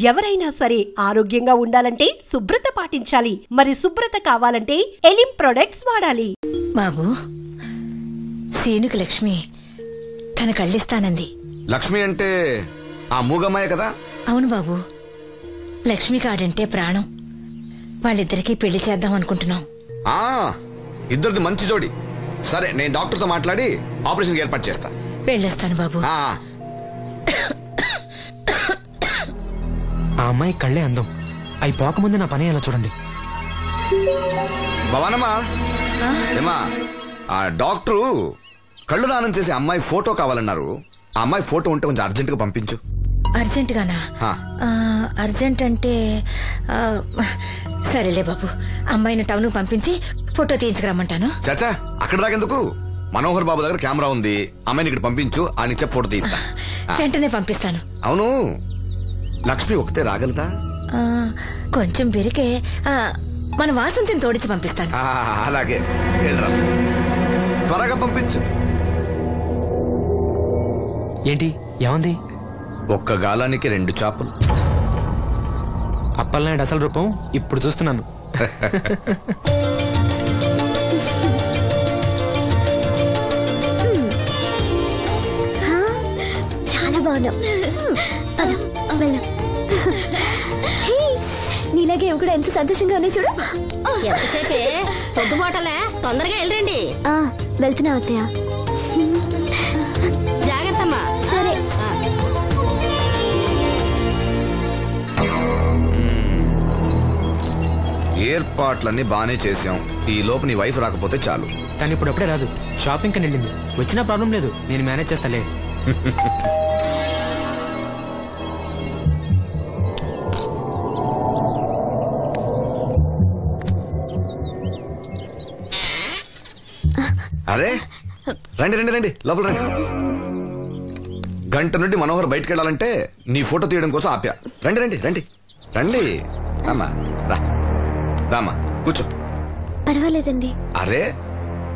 ఎవరైనా సరే ఆరోగ్యంగా ఉండాలంటే శుభ్రత పాటించాలి. మరి శుభ్రత కావాలంటే ఎలిం ప్రొడక్ట్స్ వాడాలి. బాబు, సీనుకి లక్ష్మి తన కళ్ళిస్తానంది. లక్ష్మి అంటే ఆ మూగమ్మాయే కదా? అవును బాబు, లక్ష్మి కాడంటే ప్రాణం. వాళ్ళిద్దరికీ పెళ్లి చేద్దాం అనుకుంటున్నాం. ఇద్దరిది మంచి జోడి. సరే, నేను డాక్టర్తో మాట్లాడి ఆపరేషన్ ఏర్పాటు చేస్తా. వెళ్ళొస్తాను బాబు. ఆ అమ్మాయి కళ్ళే అందం. అవి పోకముందు నా పని ఎలా చూడండి. భవానమ్మా, ఏమా ఆ డాక్టరు కళ్ళు దానం చేసే అమ్మాయి ఫోటో కావాలన్నారు. ఆ అమ్మాయి ఫోటో ఉంటే కొంచెం అర్జెంట్ గా పంపించు. అర్జెంట్ గానా? అర్జెంట్ అంటే సరేలే బాబు, అమ్మాయిని టౌన్ పంపించి ఫోటో తీయించుకురమ్మంటాను. చాచా, అక్కడ దాకెందుకు? మనోహర్ బాబు దగ్గర కెమెరా ఉంది. అమ్మాయిని ఇక్కడ పంపించు, ఆయన చెప్పి ఫోటో తీస్తా. వెంటనే పంపిస్తాను. అవును, లక్ష్మి ఒకతే రాగలదా? కొంచెం పెరిగే మన వాసంతిని తోడిచి పంపిస్తాను. అలాగే, త్వరగా పంపించు. ఏంటి ఏమంది? ఒక్క గాలానికి 2 చేపలు. అప్పలనాయుడు అసలు రూపం ఇప్పుడు చూస్తున్నాను. చాలా బాగున్నావు. నీలాగే కూడా ఎంత సంతోషంగా ఉన్నాయి చూడు. ఎంతసేపే పొద్దుబాటలే, తొందరగా వెళ్ళండి. వెళ్తున్నా అత్తయ్య. జాగ్రత్తమ్మా. సరే. ఏర్పాట్లన్నీ బానే చేసాం. ఈ లోపు నీ వైఫ్ రాకపోతే చాలు. కానీ ఇప్పుడు అప్పుడే రాదు, షాపింగ్ కని వెళ్ళింది. వచ్చినా ప్రాబ్లం లేదు, నేను మేనేజ్ చేస్తాలే. అరే రండి రండి రండి, లోపల రండి. గంట నుండి మనోహర్ బయటకు వెళ్ళాలంటే నీ ఫోటో తీయడం కోసం ఆప్యా. రండి రండి రండి రండి. రామా, రా రామా, కూర్చో. పర్వాలేదండి. అరే,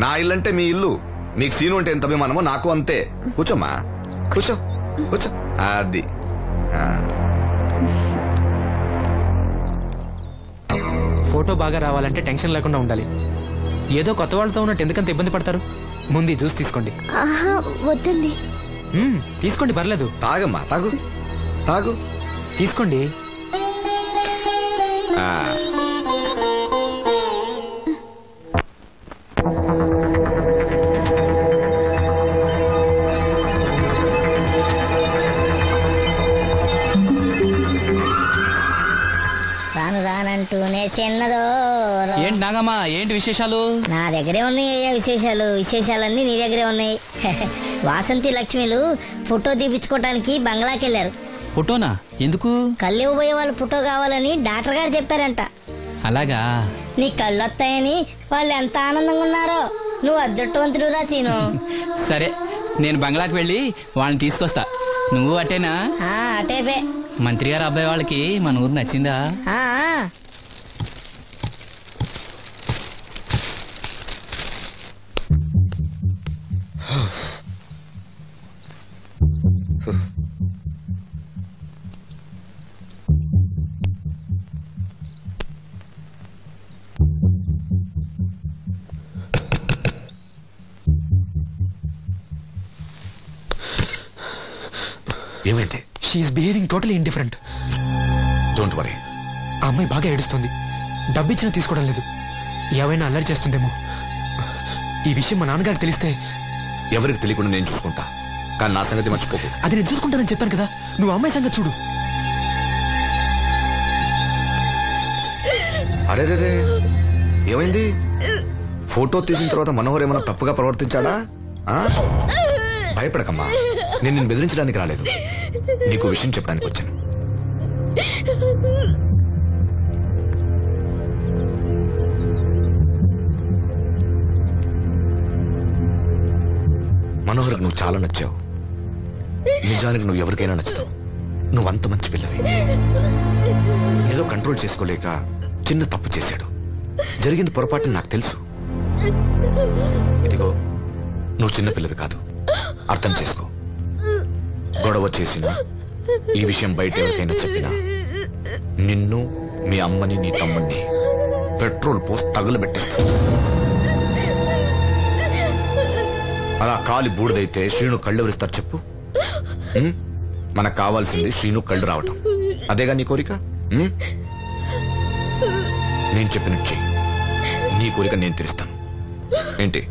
నా ఇల్లు అంటే మీ ఇల్లు. మీకు సీను అంటే ఎంత అభిమానమో నాకు అంతే. కూర్చోమ్మా, కూర్చో కూర్చో. అది ఫోటో బాగా రావాలంటే టెన్షన్ లేకుండా ఉండాలి. ఏదో కొత్త వాళ్ళతో ఉన్నట్టు ఎందుకంత ఇబ్బంది పడతారు? ముందు జ్యూస్ తీసుకోండి. వద్దండి. తీసుకోండి, పర్లేదు. తాగమ్మా, తాగు తాగు, తీసుకోండి. రాను రానంటూనే చిన్నదో. ఏంటి నాగమ్మా, ఏంటి విశేషాలు? నా దగ్గరే ఉన్నాయి విశేషాలు. విశేషాలన్నీ నీ దగ్గరే ఉన్నాయి. వాసంతి లక్ష్మిలు ఫోటో తీపించుకోవటానికి బంగ్లాకి వెళ్లారు. ఫోటోనా? ఎందుకు? కళ్ళు ఇవ్వబోయే వాళ్ళు ఫోటో కావాలని డాక్టర్ గారు చెప్పారంట. అలాగా? నీ కళ్ళు వస్తాయని వాళ్ళు ఎంత ఆనందంగా ఉన్నారో. నువ్వు అదృష్టవంతుడు రా సీను. సరే, నేను బంగ్లాకి వెళ్ళి వాళ్ళని తీసుకొస్తా. నువ్వు అటేనా? అటేపే. మంత్రి గారు అబ్బాయి వాళ్ళకి మన ఊరు నచ్చిందా? ఏమైంది? She is behaving totally indifferent. Don't worry. ఆ అమ్మాయి బాగా ఏడుస్తుంది. డబ్బిచ్చినా తీసుకోవడం లేదు. ఏవైనా అల్లరి చేస్తుందేమో. ఈ విషయం మా నాన్నగారికి తెలిస్తే? ఎవరికి తెలియకుండా నేను చూసుకుంటా, కానీ నా సంగతి మర్చిపోకు. అది నేను చూసుకుంటానని చెప్పాను కదా, నువ్వు అమ్మాయి సంగతి చూడు. అరే రే, ఏమైంది? ఫోటో తీసిన తర్వాత మనోహర్ ఏమైనా తప్పుగా ప్రవర్తించాడా? భయపడకమ్మా, నేను నిన్ను బెదిరించడానికి రాలేదు, నీకు విషయం చెప్పడానికి వచ్చాను. మనోహర్కి నువ్వు చాలా నచ్చావు. నిజానికి నువ్వు ఎవరికైనా నచ్చుతావు. నువ్వంత మంచి పిల్లవి. ఏదో కంట్రోల్ చేసుకోలేక చిన్న తప్పు చేశాడు. జరిగింది పొరపాటు నాకు తెలుసు. ఇదిగో, నువ్వు చిన్న పిల్లవి కాదు, అర్థం చేసుకో. గొడవ చేసినా, ఈ విషయం బయట ఎవరికైనా చెప్పినా నిన్ను, మీ అమ్మని, నీ తమ్ముణ్ణి పెట్రోల్ పోసి తగులబెట్టేస్తాను. అలా కాలి బూడిదైతే శ్రీను కళ్ళు ఎవరిస్తారు చెప్పు? మనకు కావాల్సింది శ్రీను కళ్ళు రావటం. అదేగా నీ కోరిక? నేను చెప్పినట్టు చెయ్యి, నీ కోరిక నేను తీరుస్తాను. ఏంటి?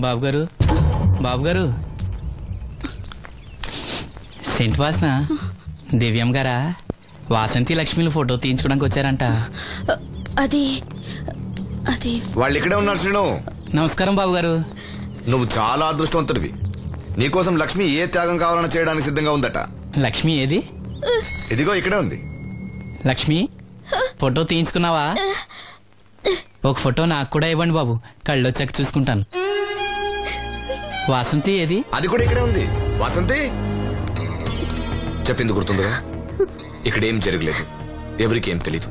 బాబు గారు, బాబు గారు, సెంట్ వాసన దివ్యం గారా? వాసంతి లక్ష్మిలు ఫోటో తీయించుకోవడానికి వచ్చారంట. అది అది వాళ్ళు ఇక్కడే ఉన్నారు శ్రీను. నమస్కారం బాబు గారు. నువ్వు చాలా అదృష్టవంతుడివి. నీకోసం లక్ష్మి ఏ త్యాగం కావాలన్నా చేయడానికి సిద్ధంగా ఉందట. లక్ష్మి ఏది? ఇదిగో ఇక్కడే ఉంది. లక్ష్మి, ఫోటో తీయించుకున్నావా? ఒక ఫోటో నాకు కూడా ఇవ్వండి బాబు, కళ్ళు వచ్చాక చూసుకుంటాను. వాసంతి ఏది? అది కూడా ఇక్కడే ఉంది. వాసంతి చెప్పింది గుర్తుందిగా? ఇక్కడేం జరగలేదు, ఎవరికి ఏం తెలీదు.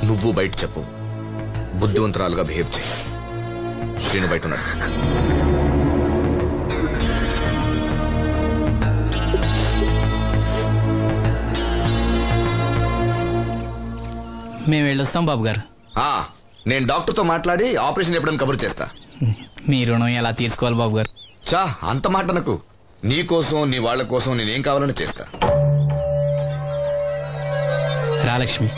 నువ్వు బయట చెప్పు, బుద్ధివంతరాలుగా బిహేవ్ చేయి. శ్రీను బయట ఉన్నాడు. మేము వెళ్ళొస్తాం బాబు గారు. నేను డాక్టర్తో మాట్లాడి ఆపరేషన్ ఎప్పుడైనా కబురు చేస్తా. మీ రుణం ఎలా తీర్చుకోవాలి బాబు గారు? చా, అంత మాట నాకు. నీ కోసం, నీ వాళ్ళ కోసం నేనేం కావాలని చేస్తా. రా లక్ష్మి.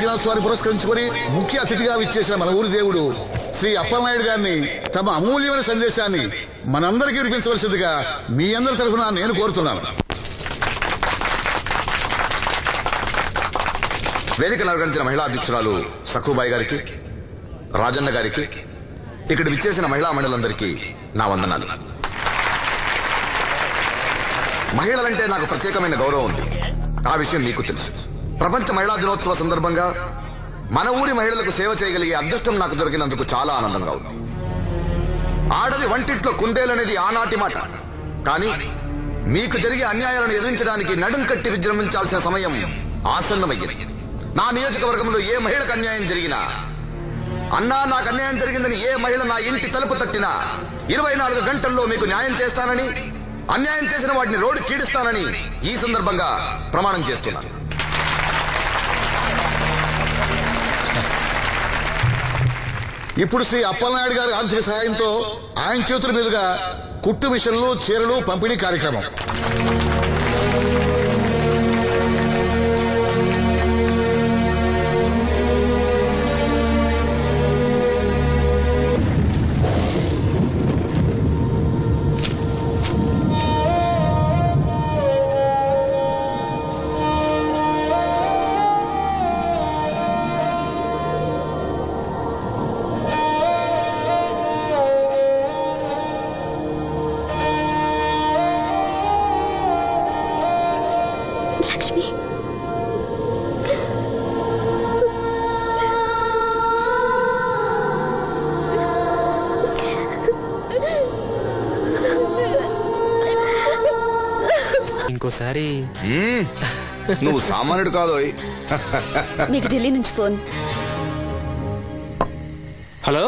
దినోత్సవాన్ని పురస్కరించుకొని ముఖ్య అతిథిగా విచ్చేసిన మన ఊరి దేవుడు శ్రీ అప్పలనాయుడు గారిని తమ అమూల్యమైన సందేశాన్ని మనందరికీ వినిపించవలసిందిగా మీ అందరి తరఫున నేను కోరుతున్నాను. వేదికను అలంకరించిన మహిళా అధ్యక్షురాలు సక్కుబాయి గారికి, రాజన్న గారికి, ఇక్కడ విచ్చేసిన మహిళా మండలందరికీ నా వందనాలు. మహిళలంటే నాకు ప్రత్యేకమైన గౌరవం ఉంది. ఆ విషయం మీకు తెలుసు. ప్రపంచ మహిళా దినోత్సవ సందర్భంగా మన ఊరి మహిళలకు సేవ చేయగలిగే అదృష్టం నాకు దొరికినందుకు చాలా ఆనందంగా ఉంది. ఆడది వంటింట్లో కుందేలనేది ఆనాటి మాట. కానీ మీకు జరిగే అన్యాయాలను ఎదిరించడానికి నడుం కట్టి విజృంభించాల్సిన సమయం ఆసన్నమయ్యింది. నా నియోజకవర్గంలో ఏ మహిళకు అన్యాయం జరిగినా, అన్నా నాకు అన్యాయం జరిగిందని ఏ మహిళ నా ఇంటి తలుపు తట్టినా 24 గంటల్లో మీకు న్యాయం చేస్తానని, అన్యాయం చేసిన వాటిని రోడ్డు కీడిస్తానని ఈ సందర్భంగా ప్రమాణం చేస్తున్నాను. ఇప్పుడు శ్రీ అప్పలనాయుడు గారి ఆర్థిక సహాయంతో ఆయన చేతుల మీదుగా కుట్టు మిషన్లు, చీరలు పంపిణీ కార్యక్రమం. లక్ష్మి ఇంకోసారి నువ్వు సామాన్యుడు కాదోయ్. మీకు ఢిల్లీ నుంచి phone. Hello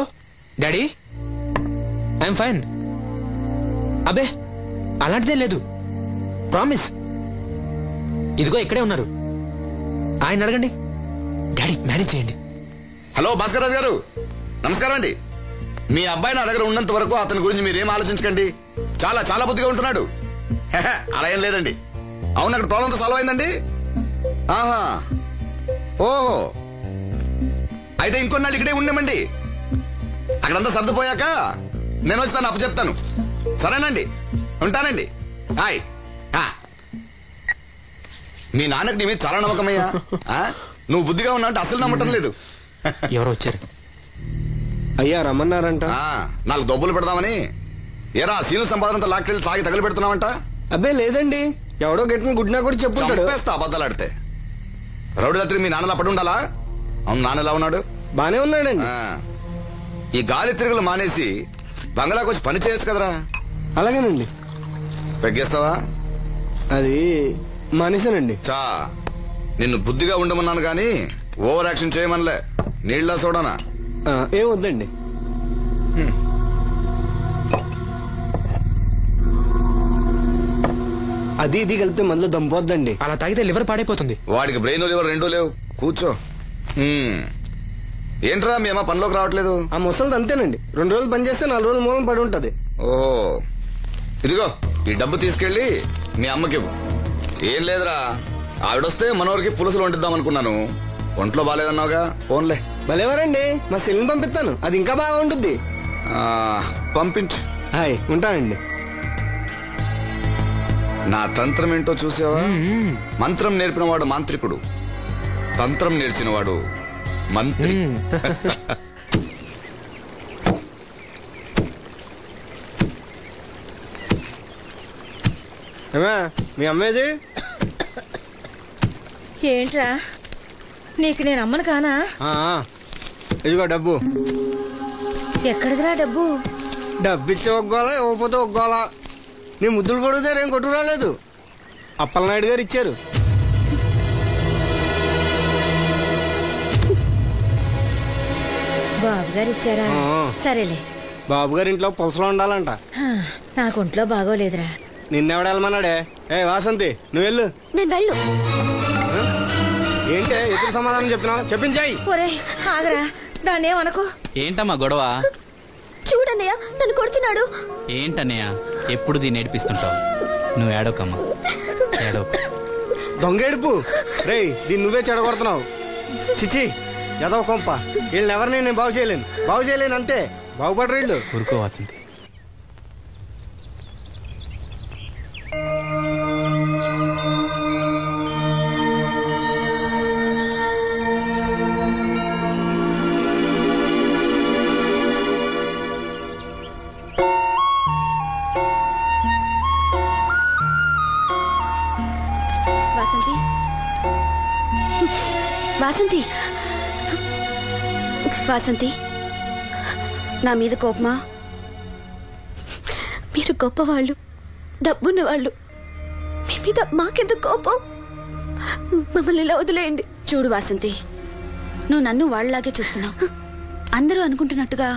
daddy, I'm fine. అబే అలాంటిదే లేదు, ప్రామిస్. ఇదిగో ఇక్కడే ఉన్నారు, ఆయన అడగండి. డాడీ మేనేజ్ చేయండి. హలో భాస్కర్ రాజు గారు, నమస్కారం అండి. మీ అబ్బాయి నా దగ్గర ఉన్నంత వరకు అతని గురించి మీరేం ఆలోచించకండి. చాలా చాలా బుద్ధిగా ఉంటున్నాడు. అలా ఏం లేదండి. అవును, అక్కడ ప్రాబ్లంతో సాల్వ్ అయిందండి. ఆహా, ఓహో, అయితే ఇంకొన్నాళ్ళు ఇక్కడే ఉండమండి. అక్కడంతా సర్దుపోయాక నేను వచ్చి తను అప్పచెప్తాను. సరేనండి, ఉంటానండి. హాయ్. మీ నాన్నకి నీ మీద చాలా నమ్మకమయ్యా. నువ్వు బుద్ధిగా ఉన్నావు అంటే అసలు నమ్మటం లేదు. ఎవరు వచ్చారు? అయ్యా రమ్మన్నారంట. 4 దొబ్బులు పెడదామని. ఏరా సీను సంపాదనంతా లాక్కెళ్ళి తాగి తగలు పెడుతున్నావంట? అబ్బే లేదండి, ఎవడో గట్టిన గుడ్నా కూడా చెప్పుంటాడు. చంపేస్తా అబద్ధాలు ఆడితే. రౌడీ దగ్గర మీ నాన్నలా పడి ఉండాలా? అవును, నాన్న ఎలా ఉన్నాడు? బానే ఉన్నాడండి. ఈ గాలి తిరుగులు మానేసి బంగ్లాకి వచ్చి పని చేయొచ్చు కదరా. అలాగేనండి. పెగ్గేస్తావా? అది మానేశానండి. చా, నిన్ను బుద్ధిగా ఉండమన్నాను గాని ఓవర్ యాక్షన్ చేయమనలే. నీళ్ళ సోడానా? ఏం వద్దండి. అది ఇది కలిపితే మనలో దంపొద్దండి. అలా తాగితే లివర్ పాడైపోతుంది. వాడికి బ్రెయిన్ లివర్ 2 లేవు. కూర్చో. ఏంట్రా మీ అమ్మ పనిలోకి రావట్లేదు? ఆ ముసలిది అంతేనండి, 2 రోజులు పని చేస్తే 4 రోజులు మూలం పడి ఉంటది. ఓ, ఇదిగో ఈ డబ్బు తీసుకెళ్లి మీ అమ్మకివ్వు. ఏం లేదురా, ఆవిడొస్తే మనోరికి పులుసులు వండిద్దాం అనుకున్నాను. ఒంట్లో బాగాలేదన్నావుగా, ఫోన్లే. భలేవారండి, మా సెల్ని పంపిస్తాను, అది ఇంకా బాగా ఉంటుంది. పంపించు. హాయ్, ఉంటానండి. నా తంత్రం ఏంటో చూసావా? మంత్రం నేర్పినవాడు మాంత్రికుడు, తంత్రం నేర్చినవాడు మంత్రి. మీ అమ్మేది? ఏంట్రా, నీకు నేను అమ్మను కానా? ఇదిగో డబ్బు. ఎక్కడిదిరా డబ్బు? డబ్బిచ్చే ఒగ్గోలా, ఇవ్వకపోతే ఒగ్గోలా. నీ ముద్దులు కొడుతారు, ఏం కొట్టు రాలేదు. అప్పలనాయుడు గారు ఇచ్చారు. బాబు గారు ఇచ్చారా? సరేలే. బాబు గారి ఇంట్లో పులసలో ఉండాలంట. నాకు ఒంట్లో బాగోలేదురా. నిన్నెవడెళ్ళమన్నాడే? వాసంతి, నువ్వు వెళ్ళు. నేను వెళ్ళు. ఏంటే ఎదురు సమాధానం చెప్తున్నావు? చెప్పించాయి. ఒరే ఆగరా, దాన్నేమనుకో. ఏంటమ్మా గొడవ? చూడన్నయ్య, నన్ను కొడుతున్నాడు. ఏంటన్నయ్య ఎప్పుడు దీన్ని ఏడిపిస్తుంటావు? నువ్వు ఏడోకమ్మా, ఏడో. దొంగేడుపు. రేయ్, దీన్ని నువ్వే చెడగొడుతున్నావు. చిచి, ఏదో కొంప. వీళ్ళని ఎవరిని నేను బాగు చేయలేను అంతే. బాగుపడరు వీళ్ళు. ఊరుకో వాసంతి. వాసంతి, వాసంతి, నా మీద కోపమా? మీరు గొప్పవాళ్ళు, డబ్బున్న వాళ్ళు. మీ మీద మాకెందుకు కోపం? మమ్మల్ని ఇలా వదిలేయండి. చూడు వాసంతి, నువ్వు నన్ను వాళ్ళలాగే చూస్తున్నావు. అందరూ అనుకుంటున్నట్టుగా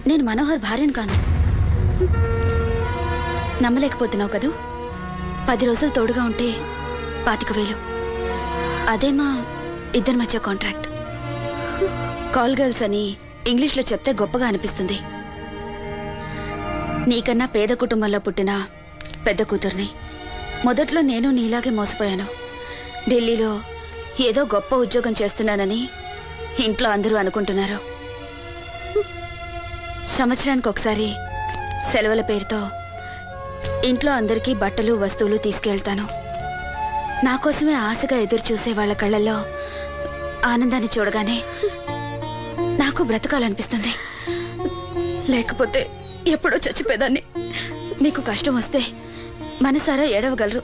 నేను మనోహర్ భార్యను కాను. నమ్మలేకపోతున్నావు కదూ? 10 రోజులు తోడుగా ఉంటే 25,000. అదే మా ఇద్దరి మధ్య కాంట్రాక్ట్. కాల్ గర్ల్స్ అని ఇంగ్లీష్లో చెప్తే గొప్పగా అనిపిస్తుంది. నీకన్నా పేద కుటుంబంలో పుట్టిన పెద్ద కూతుర్ని. మొదట్లో నేను నీలాగే మోసపోయాను. ఢిల్లీలో ఏదో గొప్ప ఉద్యోగం చేస్తున్నానని ఇంట్లో అందరూ అనుకుంటున్నారు. సంవత్సరానికి ఒకసారి సెలవుల పేరుతో ఇంట్లో అందరికీ బట్టలు వస్తువులు తీసుకెళ్తాను. నా కోసమే ఆశగా ఎదురు చూసే వాళ్ళ కళ్ళల్లో ఆనందాన్ని చూడగానే నాకు బ్రతకాలనిపిస్తుంది. లేకపోతే ఎప్పుడో చచ్చిపోయేదాన్ని. మీకు కష్టం వస్తే మనసారా ఏడవగలరు.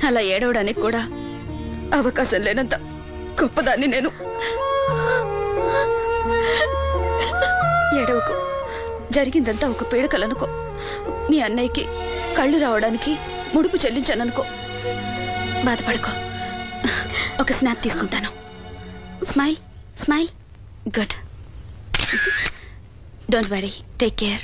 అలా ఏడవడానికి కూడా అవకాశం లేనంత గొప్పదాన్ని నేను. ఏడవకు, జరిగిందంతా ఒక పీడకలనుకో. మీ అన్నయ్యకి కళ్ళు రావడానికి ముడుపు చెల్లించాననుకో. బాధపడుకో. ఒక స్నాప్ తీసుకుంటాను. Smile smile. Good. Don't worry, take care.